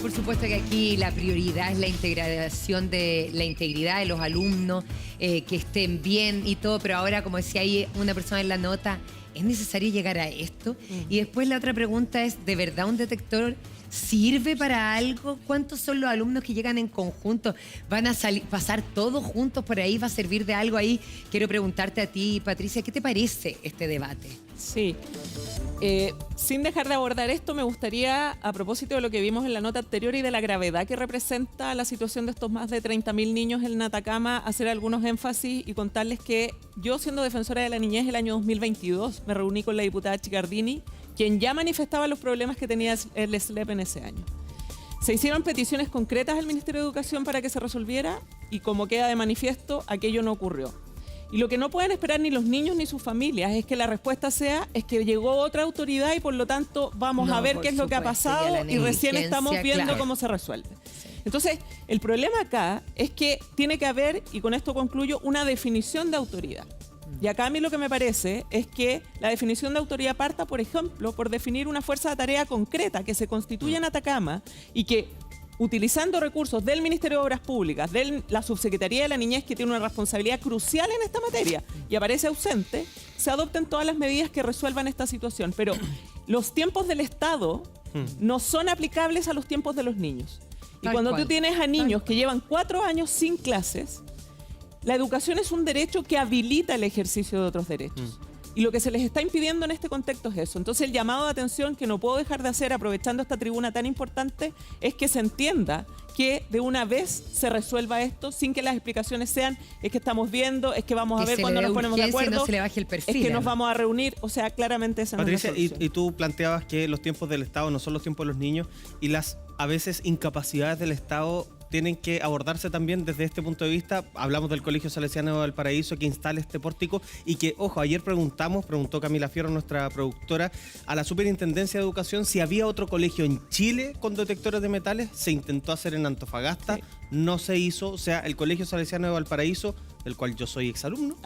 Por supuesto que aquí la prioridad es la integración de la integridad de los alumnos, que estén bien y todo, pero ahora, como decía ahí una persona en la nota, ¿es necesario llegar a esto? Y después la otra pregunta es, ¿de verdad un detector sirve para algo? ¿Cuántos son los alumnos que llegan en conjunto? ¿Van a pasar todos juntos por ahí? ¿Va a servir de algo ahí? Quiero preguntarte a ti, Patricia, ¿qué te parece este debate? Sí. Sin dejar de abordar esto, me gustaría, a propósito de lo que vimos en la nota anterior y de la gravedad que representa la situación de estos más de 30.000 niños en Atacama, hacer algunos énfasis y contarles que yo, siendo defensora de la niñez el año 2022, me reuní con la diputada Chicardini, quien ya manifestaba los problemas que tenía el SLEP en ese año. Se hicieron peticiones concretas al Ministerio de Educación para que se resolviera y, como queda de manifiesto, aquello no ocurrió. Y lo que no pueden esperar ni los niños ni sus familias es que la respuesta sea es que llegó otra autoridad y por lo tanto vamos a ver qué es lo que ha pasado y recién estamos viendo cómo se resuelve. Sí. Entonces, el problema acá es que tiene que haber, y con esto concluyo, una definición de autoridad. Y acá a mí lo que me parece es que la definición de autoridad parta, por ejemplo, por definir una fuerza de tarea concreta que se constituya en Atacama y que, utilizando recursos del Ministerio de Obras Públicas, de la Subsecretaría de la Niñez, que tiene una responsabilidad crucial en esta materia y aparece ausente, se adopten todas las medidas que resuelvan esta situación. Pero los tiempos del Estado no son aplicables a los tiempos de los niños. Y cuando tú tienes a niños que llevan 4 años sin clases, la educación es un derecho que habilita el ejercicio de otros derechos. Y lo que se les está impidiendo en este contexto es eso. Entonces el llamado de atención que no puedo dejar de hacer aprovechando esta tribuna tan importante es que se entienda que de una vez se resuelva esto sin que las explicaciones sean es que estamos viendo, es que vamos a ver cuándo nos ponemos de acuerdo, no se le baje el perfil, es que nos vamos a reunir, o sea, claramente esa Patricia, no es la solución. y tú planteabas que los tiempos del Estado no son los tiempos de los niños y las a veces incapacidades del Estado tienen que abordarse también desde este punto de vista. Hablamos del Colegio Salesiano de Valparaíso que instala este pórtico y que, ojo, ayer preguntó Camila Fierro, nuestra productora, a la Superintendencia de Educación si había otro colegio en Chile con detectores de metales. Se intentó hacer en Antofagasta, sí. No se hizo. O sea, el Colegio Salesiano de Valparaíso, del cual yo soy exalumno,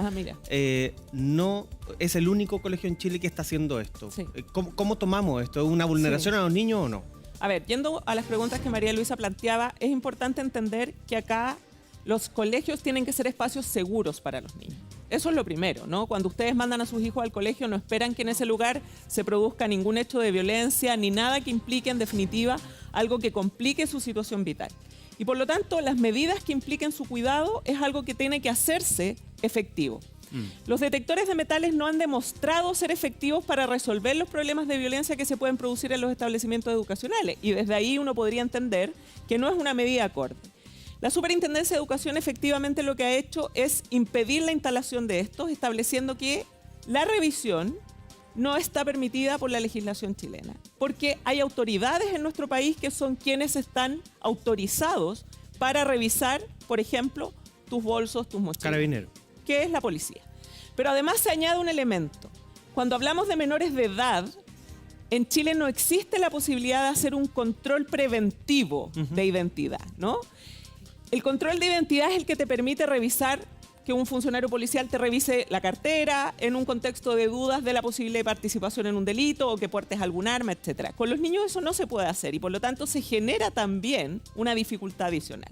no es el único colegio en Chile que está haciendo esto. Sí. ¿Cómo tomamos esto? ¿Es una vulneración a los niños o no? A ver, yendo a las preguntas que María Luisa planteaba, es importante entender que acá los colegios tienen que ser espacios seguros para los niños. Eso es lo primero, ¿no? Cuando ustedes mandan a sus hijos al colegio, no esperan que en ese lugar se produzca ningún hecho de violencia, ni nada que implique, en definitiva, algo que complique su situación vital. Y por lo tanto, las medidas que impliquen su cuidado es algo que tiene que hacerse efectivo. Los detectores de metales no han demostrado ser efectivos para resolver los problemas de violencia que se pueden producir en los establecimientos educacionales y desde ahí uno podría entender que no es una medida acorde. La Superintendencia de Educación efectivamente lo que ha hecho es impedir la instalación de estos, estableciendo que la revisión no está permitida por la legislación chilena, porque hay autoridades en nuestro país que son quienes están autorizados para revisar, por ejemplo, tus bolsos, tus mochilas. Carabinero. Que es la policía. Pero además se añade un elemento. Cuando hablamos de menores de edad, en Chile no existe la posibilidad de hacer un control preventivo de identidad, ¿no? El control de identidad es el que te permite revisar que un funcionario policial te revise la cartera en un contexto de dudas de la posible participación en un delito o que portes algún arma, etc. Con los niños eso no se puede hacer y por lo tanto se genera también una dificultad adicional.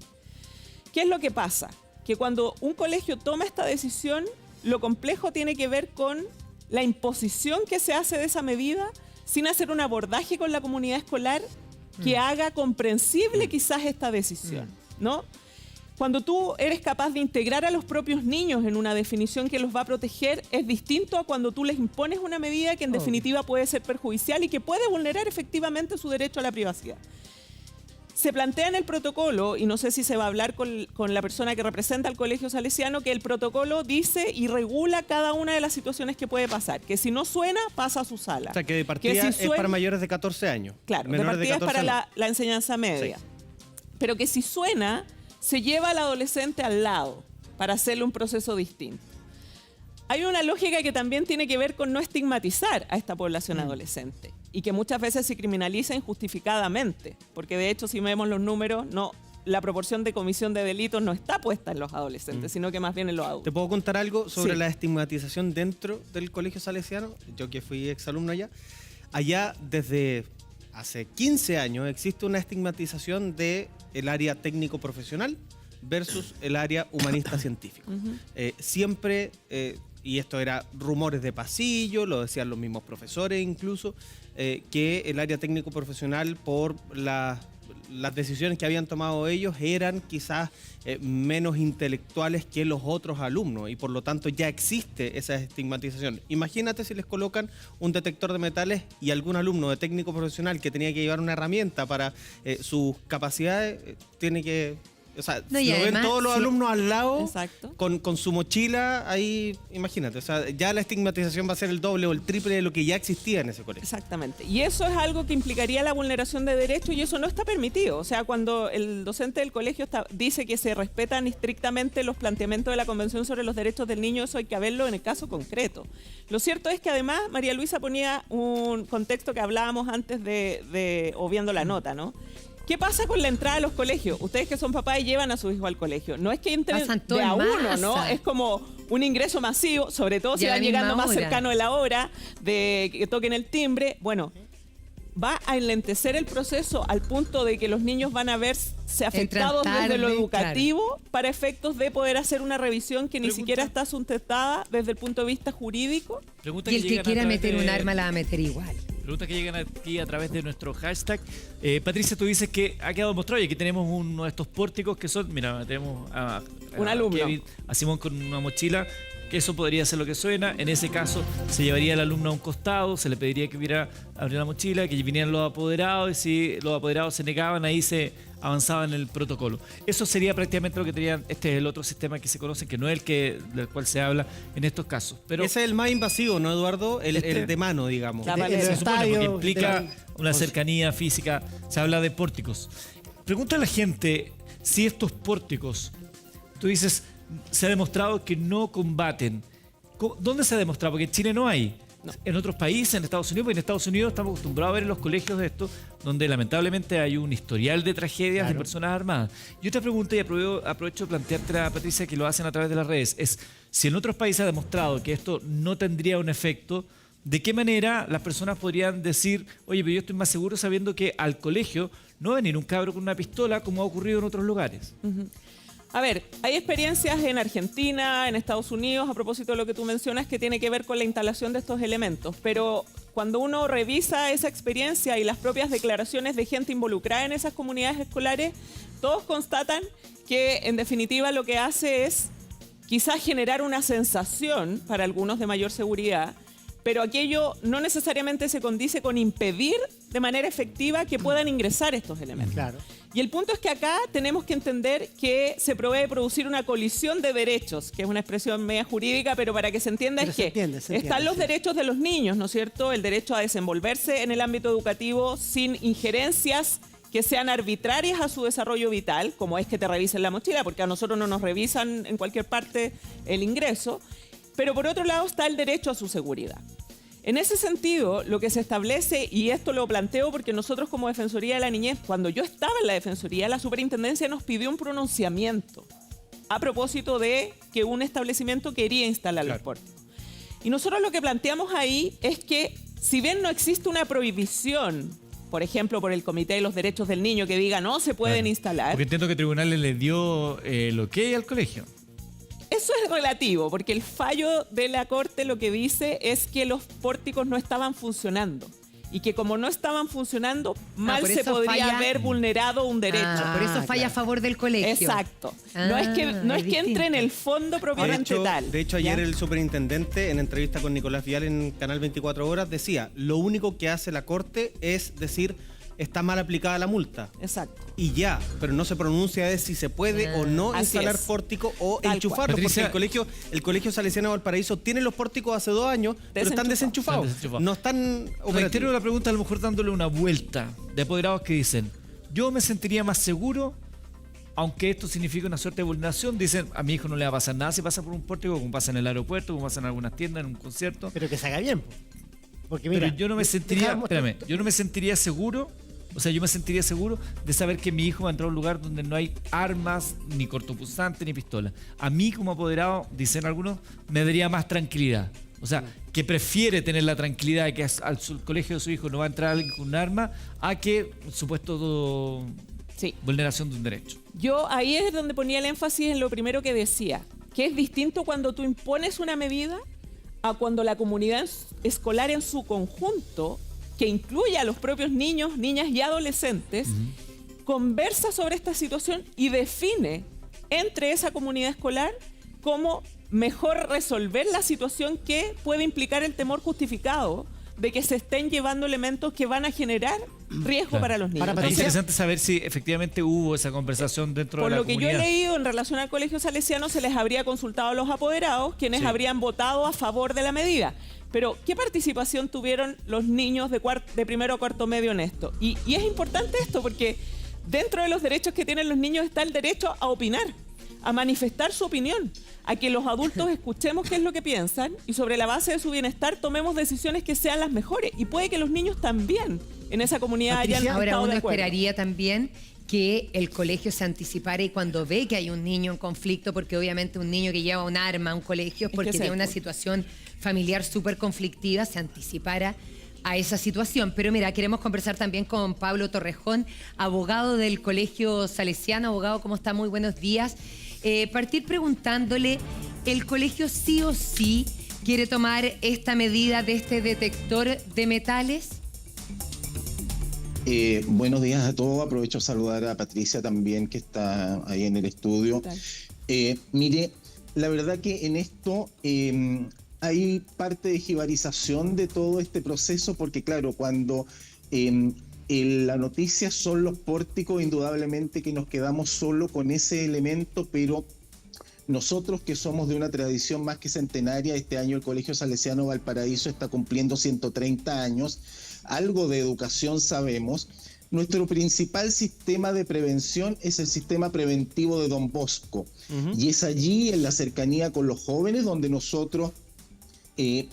¿Qué es lo que pasa? Que cuando un colegio toma esta decisión, lo complejo tiene que ver con la imposición que se hace de esa medida sin hacer un abordaje con la comunidad escolar que haga comprensible quizás esta decisión, ¿no? Cuando tú eres capaz de integrar a los propios niños en una definición que los va a proteger, es distinto a cuando tú les impones una medida que en definitiva puede ser perjudicial y que puede vulnerar efectivamente su derecho a la privacidad. Se plantea en el protocolo, y no sé si se va a hablar con la persona que representa al Colegio Salesiano, que el protocolo dice y regula cada una de las situaciones que puede pasar. Que si no suena, pasa a su sala. O sea, que de partida es para mayores de 14 años. Claro, de partida es para la enseñanza media. Sí. Pero que si suena, se lleva al adolescente al lado para hacerle un proceso distinto. Hay una lógica que también tiene que ver con no estigmatizar a esta población adolescente y que muchas veces se criminaliza injustificadamente, porque de hecho si vemos los números, la proporción de comisión de delitos no está puesta en los adolescentes, sino que más bien en los adultos. ¿Te puedo contar algo sobre la estigmatización dentro del Colegio Salesiano? Yo que fui exalumno allá. Allá desde hace 15 años existe una estigmatización del área técnico-profesional versus el área humanista-científico. Siempre, y esto era rumores de pasillo, lo decían los mismos profesores incluso, que el área técnico-profesional por las decisiones que habían tomado ellos eran quizás menos intelectuales que los otros alumnos y por lo tanto ya existe esa estigmatización. Imagínate si les colocan un detector de metales y algún alumno de técnico profesional que tenía que llevar una herramienta para sus capacidades tiene que... O sea, No, y lo además, ven todos los alumnos al lado Exacto. con su mochila ahí, imagínate, o sea, ya la estigmatización va a ser el doble o el triple de lo que ya existía en ese colegio. Exactamente. Y eso es algo que implicaría la vulneración de derechos y eso no está permitido. O sea, cuando el docente del colegio dice que se respetan estrictamente los planteamientos de la Convención sobre los Derechos del Niño, eso hay que verlo en el caso concreto. Lo cierto es que además María Luisa ponía un contexto que hablábamos antes o viendo la nota, ¿no? ¿Qué pasa con la entrada a los colegios? Ustedes que son papás y llevan a sus hijos al colegio. No es que entren Pasan todo de a en uno, ¿no? masa. Es como un ingreso masivo, sobre todo si Y a la van llegando misma más hora. cercano de la hora, de que toquen el timbre. Bueno, va a enlentecer el proceso al punto de que los niños van a verse afectados Entran desde lo tarde, educativo para efectos de poder hacer una revisión que ni Pregunta. siquiera está sustentada desde el punto de vista jurídico. Pregunta Y el que llegan a quiera través meter un de- arma la va a meter igual. Preguntas que llegan aquí a través de nuestro hashtag. Patricia, tú dices que ha quedado demostrado y aquí tenemos uno de estos pórticos que son, mira, tenemos Un alumno. Kevin, a Simón con una mochila, que eso podría ser lo que suena. En ese caso, se llevaría al alumno a un costado, se le pediría que hubiera abrir la mochila, que vinieran los apoderados y si los apoderados se negaban, ahí se avanzaba en el protocolo. Eso sería prácticamente lo que tenían. Este es el otro sistema que se conoce, que no es del cual se habla en estos casos. Pero Ese es el más invasivo, ¿no, Eduardo? El Este. de mano, digamos. La De- manera. en se los supone, porque estadios, implica de la- una cercanía física. Se habla de pórticos. Pregunta a la gente si estos pórticos, tú dices, se ha demostrado que no combaten. ¿Dónde se ha demostrado? Porque en Chile no hay. En otros países, en Estados Unidos, porque en Estados Unidos estamos acostumbrados a ver en los colegios de esto, donde lamentablemente hay un historial de tragedias de personas armadas. Y otra pregunta, y aprovecho de planteártela, Patricia, que lo hacen a través de las redes, es si en otros países ha demostrado que esto no tendría un efecto, ¿de qué manera las personas podrían decir, oye, pero yo estoy más seguro sabiendo que al colegio no va a venir un cabro con una pistola como ha ocurrido en otros lugares? A ver, hay experiencias en Argentina, en Estados Unidos, a propósito de lo que tú mencionas, que tiene que ver con la instalación de estos elementos. Pero cuando uno revisa esa experiencia y las propias declaraciones de gente involucrada en esas comunidades escolares, todos constatan que en definitiva lo que hace es quizás generar una sensación para algunos de mayor seguridad, pero aquello no necesariamente se condice con impedir de manera efectiva que puedan ingresar estos elementos. Claro. Y el punto es que acá tenemos que entender que se provee producir una colisión de derechos, que es una expresión media jurídica, pero para que se entienda Pero es se que entiende, están los sí. derechos de los niños, ¿no es cierto? El derecho a desenvolverse en el ámbito educativo sin injerencias que sean arbitrarias a su desarrollo vital, como es que te revisen la mochila, porque a nosotros no nos revisan en cualquier parte el ingreso. Pero por otro lado está el derecho a su seguridad. En ese sentido, lo que se establece, y esto lo planteo porque nosotros como Defensoría de la Niñez, cuando yo estaba en la Defensoría, la Superintendencia nos pidió un pronunciamiento a propósito de que un establecimiento quería instalar los pórticos. Y nosotros lo que planteamos ahí es que, si bien no existe una prohibición, por ejemplo, por el Comité de los Derechos del Niño que diga no se pueden instalar, Porque entiendo que tribunales le dio el ok al colegio. eso es relativo, porque el fallo de la Corte lo que dice es que los pórticos no estaban funcionando. Y que como no estaban funcionando, mal por se eso podría falla- haber vulnerado un derecho. Por eso falla a claro. favor del colegio. Exacto. No es que entre en distinto. el fondo propiamente tal. De hecho, ayer ¿ya? el superintendente, en entrevista con Nicolás Vial en Canal 24 Horas, decía, lo único que hace la Corte es decir, está mal aplicada la multa. Exacto. Y ya, pero no se pronuncia de si se puede o no Así instalar es. pórtico o Tal enchufarlo, cual. porque Patricia- el colegio Salesiano de Valparaíso tiene los pórticos hace 2 años, pero están desenchufados. Están desenchufados. No están Reitero operativos. la pregunta, a lo mejor dándole una vuelta, de apoderados que dicen, yo me sentiría más seguro, aunque esto signifique una suerte de vulneración. Dicen, a mi hijo no le va a pasar nada si pasa por un pórtico, como pasa en el aeropuerto, como pasa en algunas tiendas, en un concierto. Pero que se haga bien. po. Porque mira, Pero yo no me sentiría, dejamos- espérame, yo no me sentiría seguro, o sea, yo me sentiría seguro de saber que mi hijo va a entrar a un lugar donde no hay armas, ni cortopunzantes, ni pistola. A mí como apoderado, dicen algunos, me daría más tranquilidad. O sea, que prefiere tener la tranquilidad de que al colegio de su hijo no va a entrar alguien con un arma a que supuesto Sí. vulneración de un derecho. Yo ahí es donde ponía el énfasis en lo primero que decía, que es distinto cuando tú impones una medida a cuando la comunidad escolar en su conjunto, que incluye a los propios niños, niñas y adolescentes, conversa sobre esta situación y define entre esa comunidad escolar cómo mejor resolver la situación que puede implicar el temor justificado de que se estén llevando elementos que van a generar riesgo Claro. para los niños. Es interesante saber si efectivamente hubo esa conversación dentro de la comunidad. Por lo que yo he leído en relación al Colegio Salesiano, se les habría consultado a los apoderados, quienes habrían votado a favor de la medida. Pero, ¿qué participación tuvieron los niños de primero a cuarto medio en esto? Y es importante esto porque dentro de los derechos que tienen los niños está el derecho a opinar, a manifestar su opinión, a que los adultos escuchemos qué es lo que piensan y sobre la base de su bienestar tomemos decisiones que sean las mejores. Y puede que los niños también en esa comunidad hayan Ahora estado uno de acuerdo. esperaría también que el colegio se anticipara y cuando ve que hay un niño en conflicto, porque obviamente un niño que lleva un arma a un colegio es porque tiene una situación familiar súper conflictiva, se anticipara a esa situación. Pero mira, queremos conversar también con Pablo Torrejón, abogado del Colegio Salesiano. Abogado, ¿cómo está? Muy buenos días. Partir preguntándole, ¿el colegio sí o sí quiere tomar esta medida de este detector de metales? Buenos días a todos. Aprovecho a saludar a Patricia también, que está ahí en el estudio. Mire, la verdad que en esto hay parte de jibarización de todo este proceso, porque claro, cuando la noticia son los pórticos, indudablemente que nos quedamos solo con ese elemento, pero nosotros que somos de una tradición más que centenaria, este año el Colegio Salesiano Valparaíso está cumpliendo 130 años, algo de educación sabemos. Nuestro principal sistema de prevención es el sistema preventivo de Don Bosco, y es allí, en la cercanía con los jóvenes, donde nosotros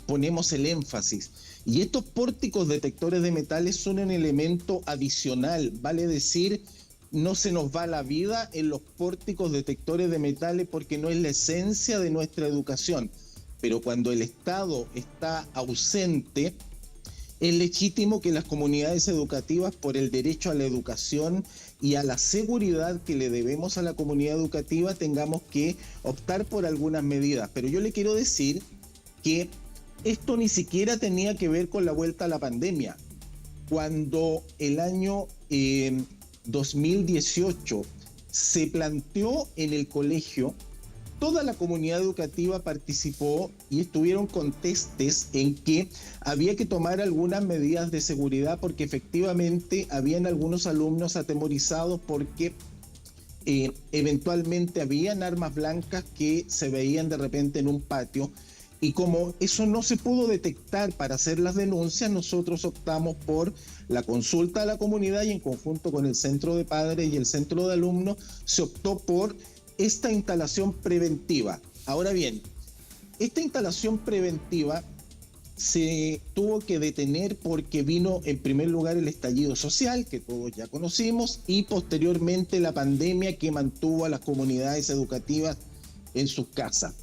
ponemos el énfasis. Y estos pórticos detectores de metales son un elemento adicional, vale decir, no se nos va la vida en los pórticos detectores de metales porque no es la esencia de nuestra educación. Pero cuando el Estado está ausente, es legítimo que las comunidades educativas, por el derecho a la educación y a la seguridad que le debemos a la comunidad educativa, tengamos que optar por algunas medidas. Pero yo le quiero decir que esto ni siquiera tenía que ver con la vuelta a la pandemia. Cuando el año 2018 se planteó en el colegio, toda la comunidad educativa participó y estuvieron contestes en que había que tomar algunas medidas de seguridad porque efectivamente habían algunos alumnos atemorizados porque eventualmente habían armas blancas que se veían de repente en un patio. Y como eso no se pudo detectar para hacer las denuncias, nosotros optamos por la consulta a la comunidad y en conjunto con el centro de padres y el centro de alumnos se optó por esta instalación preventiva. Ahora bien, esta instalación preventiva se tuvo que detener porque vino en primer lugar el estallido social, que todos ya conocimos, y posteriormente la pandemia que mantuvo a las comunidades educativas en sus casas.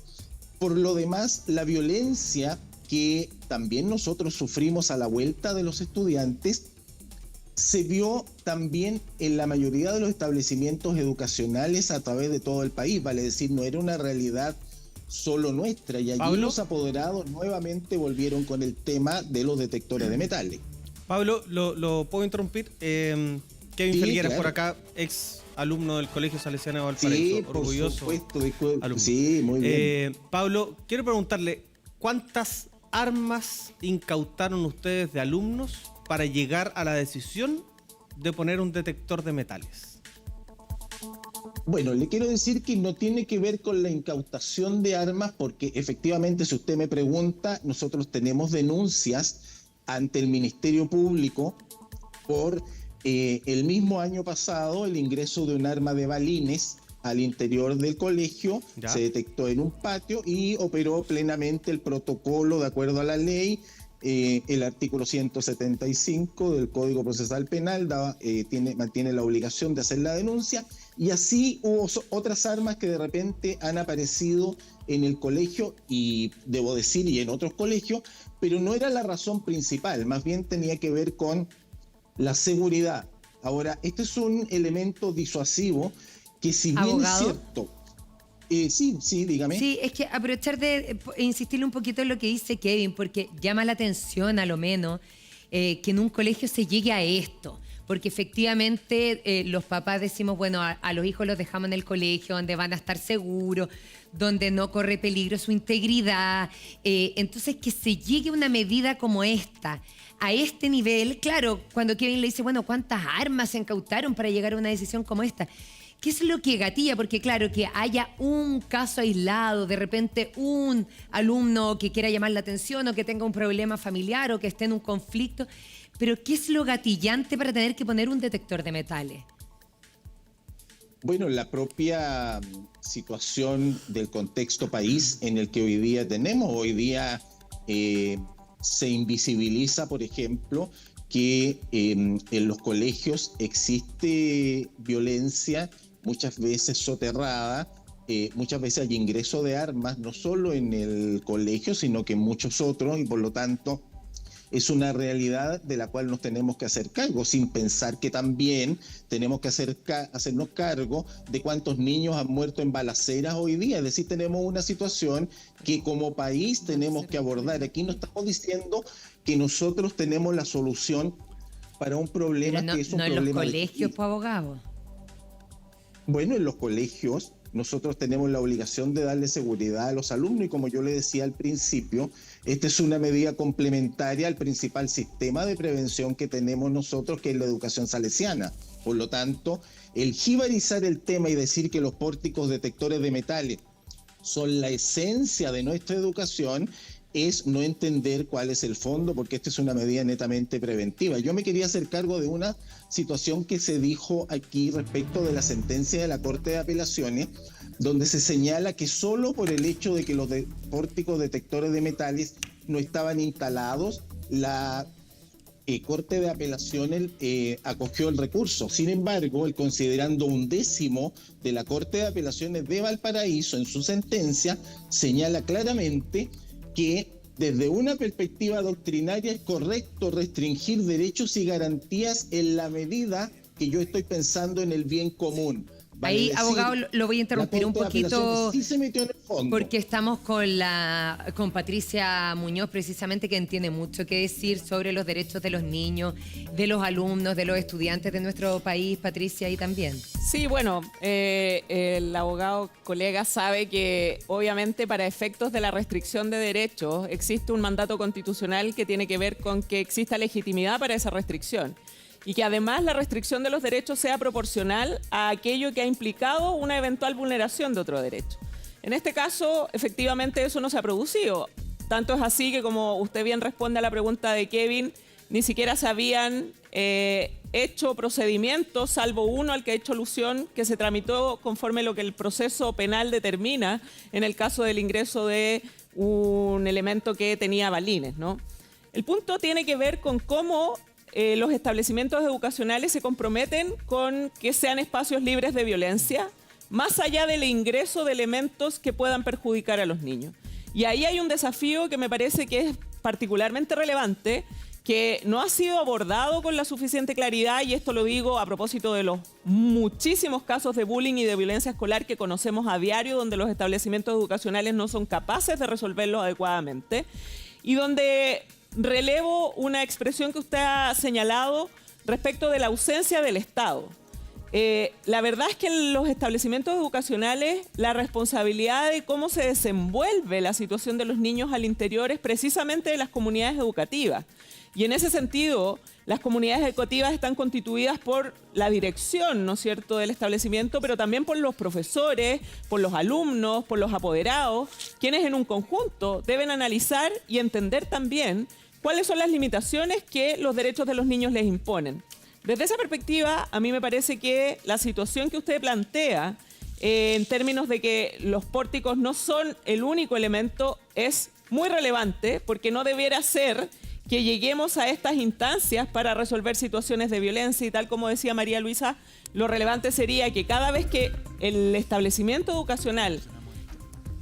Por lo demás, la violencia que también nosotros sufrimos a la vuelta de los estudiantes se vio también en la mayoría de los establecimientos educacionales a través de todo el país, vale decir, no era una realidad solo nuestra, y allí Pablo, los apoderados nuevamente volvieron con el tema de los detectores de metales. Pablo, ¿lo puedo interrumpir? Kevin Felgueras, claro. por acá, ex alumno del Colegio Salesiano de Valparaíso, Sí, por orgulloso supuesto, disculpe. alumno. Sí, muy bien. Pablo, quiero preguntarle, ¿cuántas armas incautaron ustedes de alumnos para llegar a la decisión de poner un detector de metales? Bueno, le quiero decir que no tiene que ver con la incautación de armas, porque efectivamente, si usted me pregunta, nosotros tenemos denuncias ante el Ministerio Público por el mismo año pasado el ingreso de un arma de balines al interior del colegio. Se detectó en un patio y operó plenamente el protocolo de acuerdo a la ley. el artículo 175 del Código Procesal Penal mantiene la obligación de hacer la denuncia, y así hubo otras armas que de repente han aparecido en el colegio, y debo decir, y en otros colegios, pero no era la razón principal, más bien tenía que ver con la seguridad. Ahora, este es un elemento disuasivo que, si bien ¿Abogado? es cierto... sí, dígame. Sí, es que aprovechar de insistirle un poquito en lo que dice Kevin, porque llama la atención a lo menos que en un colegio se llegue a esto. Porque efectivamente los papás decimos, bueno, a los hijos los dejamos en el colegio donde van a estar seguros, donde no corre peligro su integridad. Entonces, que se llegue a una medida como esta, a este nivel, claro, cuando Kevin le dice, bueno, ¿cuántas armas se incautaron para llegar a una decisión como esta? ¿Qué es lo que gatilla? Porque claro, que haya un caso aislado, de repente un alumno que quiera llamar la atención o que tenga un problema familiar o que esté en un conflicto, pero ¿qué es lo gatillante para tener que poner un detector de metales? Bueno, la propia situación del contexto país en el que hoy día tenemos. Hoy día se invisibiliza, por ejemplo, que en los colegios existe violencia, muchas veces soterrada, muchas veces hay ingreso de armas, no solo en el colegio, sino que en muchos otros, y por lo tanto es una realidad de la cual nos tenemos que hacer cargo, sin pensar que también tenemos que hacernos cargo de cuántos niños han muerto en balaceras hoy día. Es decir, tenemos una situación que como país tenemos que abordar. Aquí no estamos diciendo que nosotros tenemos la solución para un problema Pero no, que es un no en problema los de colegios, país. pues, abogado. Bueno, en los colegios nosotros tenemos la obligación de darle seguridad a los alumnos, y como yo le decía al principio, esta es una medida complementaria al principal sistema de prevención que tenemos nosotros, que es la educación salesiana. Por lo tanto, el jibarizar el tema y decir que los pórticos detectores de metales son la esencia de nuestra educación es no entender cuál es el fondo, porque esta es una medida netamente preventiva. Yo me quería hacer cargo de una situación que se dijo aquí respecto de la sentencia de la Corte de Apelaciones, donde se señala que solo por el hecho de que los pórticos detectores de metales no estaban instalados, la Corte de Apelaciones acogió el recurso. Sin embargo, el considerando 11º de la Corte de Apelaciones de Valparaíso, en su sentencia, señala claramente que desde una perspectiva doctrinaria es correcto restringir derechos y garantías en la medida que yo estoy pensando en el bien común. Vale Ahí, decir, abogado, lo voy a interrumpir un la Corte de poquito Apelaciones sí se metió en el fondo. porque estamos con Patricia Muñoz, precisamente, que entiende mucho que decir sobre los derechos de los niños, de los alumnos, de los estudiantes de nuestro país. Patricia, ahí también. Sí, bueno, el abogado colega sabe que obviamente para efectos de la restricción de derechos existe un mandato constitucional que tiene que ver con que exista legitimidad para esa restricción y que además la restricción de los derechos sea proporcional a aquello que ha implicado una eventual vulneración de otro derecho. En este caso, efectivamente, eso no se ha producido. Tanto es así que, como usted bien responde a la pregunta de Kevin, ni siquiera se habían hecho procedimientos, salvo uno al que ha hecho alusión, que se tramitó conforme lo que el proceso penal determina en el caso del ingreso de un elemento que tenía balines, ¿no? El punto tiene que ver con cómo los establecimientos educacionales se comprometen con que sean espacios libres de violencia, más allá del ingreso de elementos que puedan perjudicar a los niños. Y ahí hay un desafío que me parece que es particularmente relevante, que no ha sido abordado con la suficiente claridad, y esto lo digo a propósito de los muchísimos casos de bullying y de violencia escolar que conocemos a diario, donde los establecimientos educacionales no son capaces de resolverlos adecuadamente, y donde relevo una expresión que usted ha señalado respecto de la ausencia del Estado. La verdad es que en los establecimientos educacionales la responsabilidad de cómo se desenvuelve la situación de los niños al interior es precisamente de las comunidades educativas. Y en ese sentido, las comunidades educativas están constituidas por la dirección, ¿no es cierto?, del establecimiento, pero también por los profesores, por los alumnos, por los apoderados, quienes en un conjunto deben analizar y entender también cuáles son las limitaciones que los derechos de los niños les imponen. Desde esa perspectiva, a mí me parece que la situación que usted plantea, en términos de que los pórticos no son el único elemento, es muy relevante, porque no debiera ser que lleguemos a estas instancias para resolver situaciones de violencia y tal como decía María Luisa, lo relevante sería que cada vez que el establecimiento educacional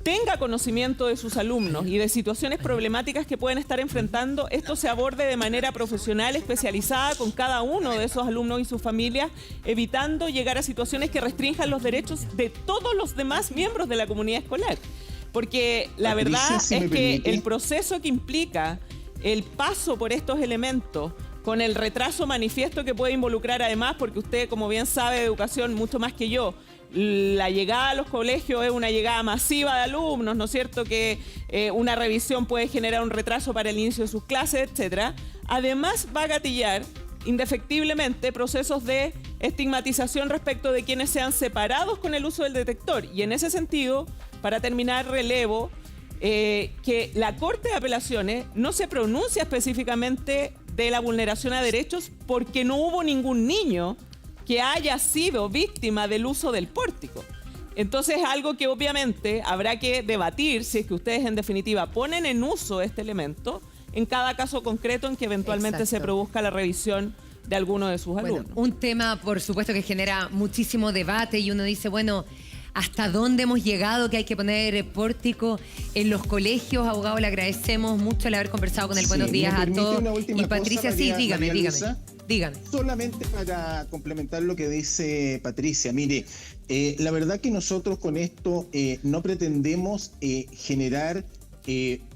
tenga conocimiento de sus alumnos y de situaciones problemáticas que pueden estar enfrentando, esto se aborde de manera profesional, especializada con cada uno de esos alumnos y sus familias, evitando llegar a situaciones que restrinjan los derechos de todos los demás miembros de la comunidad escolar. Porque la verdad es que el proceso que implica el paso por estos elementos, con el retraso manifiesto que puede involucrar además, porque usted, como bien sabe de educación mucho más que yo, la llegada a los colegios es una llegada masiva de alumnos, ¿no es cierto? Que una revisión puede generar un retraso para el inicio de sus clases, etcétera. Además va a gatillar indefectiblemente procesos de estigmatización respecto de quienes sean separados con el uso del detector. Y en ese sentido, para terminar, relevo que la Corte de Apelaciones no se pronuncia específicamente de la vulneración a derechos porque no hubo ningún niño que haya sido víctima del uso del pórtico. Entonces, algo que obviamente habrá que debatir si es que ustedes en definitiva ponen en uso este elemento en cada caso concreto en que eventualmente se produzca la revisión de alguno de sus alumnos. Un tema, por supuesto, que genera muchísimo debate y uno dice, bueno, ¿hasta dónde hemos llegado que hay que poner pórtico en los colegios? Abogado, le agradecemos mucho el haber conversado con él. Buenos días a todos. Y Patricia, cosa, sí, María dígame. Dígame. Solamente para complementar lo que dice Patricia, mire, la verdad que nosotros con esto no pretendemos generar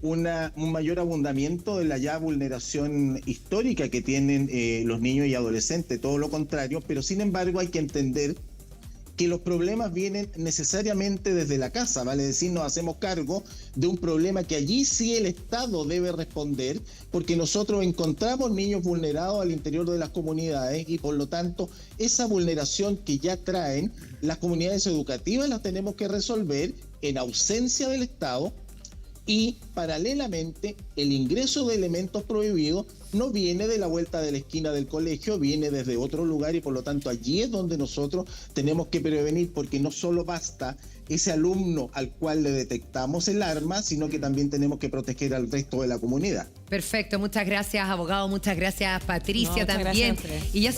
un mayor abundamiento de la ya vulneración histórica que tienen los niños y adolescentes, todo lo contrario, pero sin embargo hay que entender que los problemas vienen necesariamente desde la casa, vale decir, nos hacemos cargo de un problema que allí sí el Estado debe responder, porque nosotros encontramos niños vulnerados al interior de las comunidades y por lo tanto esa vulneración que ya traen las comunidades educativas las tenemos que resolver en ausencia del Estado. Y paralelamente el ingreso de elementos prohibidos no viene de la vuelta de la esquina del colegio, viene desde otro lugar y por lo tanto allí es donde nosotros tenemos que prevenir, porque no solo basta ese alumno al cual le detectamos el arma, sino que también tenemos que proteger al resto de la comunidad. Perfecto, muchas gracias, abogado, muchas gracias, Patricia, también. Gracias, y ya